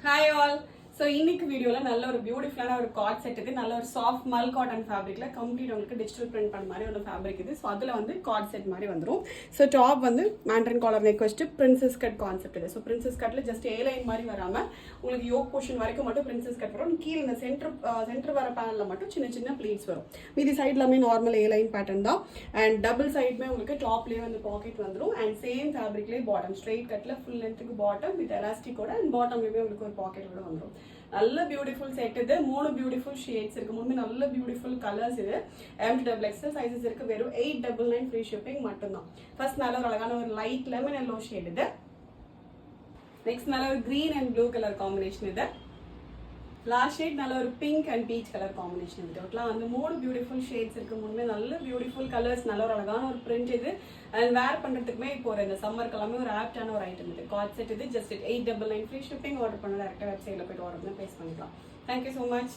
Hi all. So இன்னைக்கு வீடியோல நல்ல ஒரு பியூட்டிஃபுல்லான ஒரு காட் செட் இது. நல்ல ஒரு சாஃப்ட் மல் காட்டன் ஃபேப்ரிக்ல கம்ப்ளீட் உங்களுக்கு டிஜிட்டல் பிரிண்ட் பண்ண மாதிரி ஒரு ஃபேப்ரிக் இது. ஸோ அதில் வந்து காட் செட் மாதிரி வந்துடும். ஸோ டாப் வந்து மேண்ட்ரின் காலர் நெக் வச்சுட்டு பிரின்சஸ் கட் கான்செப்ட் இது. ஸோ பிரின்சஸ் கட்ல ஜஸ்ட் ஏ லைன் மாதிரி வராமல் உங்களுக்கு யோக் போர்ஷன் வரைக்கும் மட்டும் பிரின்சஸ் கட் வரும். கீழே இந்த சென்டர் வர பேனலில் மட்டும் சின்ன சின்ன ப்ளீட்ஸ் வரும். மீதி சைட் எல்லாமே நார்மல் ஏ லைன் பேட்டர்ன் தான். அண்ட் டபுள் சைடுமே உங்களுக்கு டாப்லேயே வந்து பாக்கெட் வந்துடும். அண்ட் சேம் ஃபேப்ரிக்லேயே பாட்டம் ஸ்ட்ரெயிட் கட்டில் ஃபுல் லென்த்துக்கு பாட்டம் வித் எலாஸ்டிக்கோட அண்ட் பாட்டம்லேயுமே உங்களுக்கு ஒரு பாக்கெட்டோட வந்துடும். நல்ல பியூட்டிஃபுல் செட் இது. 3 பியூட்டிஃபுல் ஷேட்ஸ் இருக்கு. 3 நல்ல பியூட்டிஃபுல் கலர்ஸ் இது. M2XL சைஸஸ் இருக்கு. வெறும் 899 ஃப்ரீ ஷிப்பிங் மட்டும்தான். ஃபர்ஸ்ட் நல்ல ஒரு அழகான ஒரு லைட் லெமன் எல்லோ ஷேட் இது. நெக்ஸ்ட் நல்ல ஒரு green and blue colour combination இது. லாஸ்ட் ஷேட் நல்ல ஒரு pink and peach colour combination இது. டோட்டலாக வந்து 3 பியூட்டிஃபுல் ஷேட்ஸ் இருக்கு. 3 நல்ல பியூட்டிஃபுல் கலர்ஸ். நல்ல ஒரு அழகான ஒரு பிரிண்ட் இது. அண்ட் வேர் பண்ணுறதுக்குமே இப்போ ஒரு இந்த சம்மருக்கு எல்லாமே ஒரு ஆப்டான ஒரு ஐட்டம் இது. காட் செட் இது. Just 899 free shipping. ஆர்டர் பண்ண டேரக்டாக வெப்சைட்டில் போய்ட்டு ஆர்டர் பண்ணி ப்ளேஸ் பண்ணிக்கலாம். Thank you so much.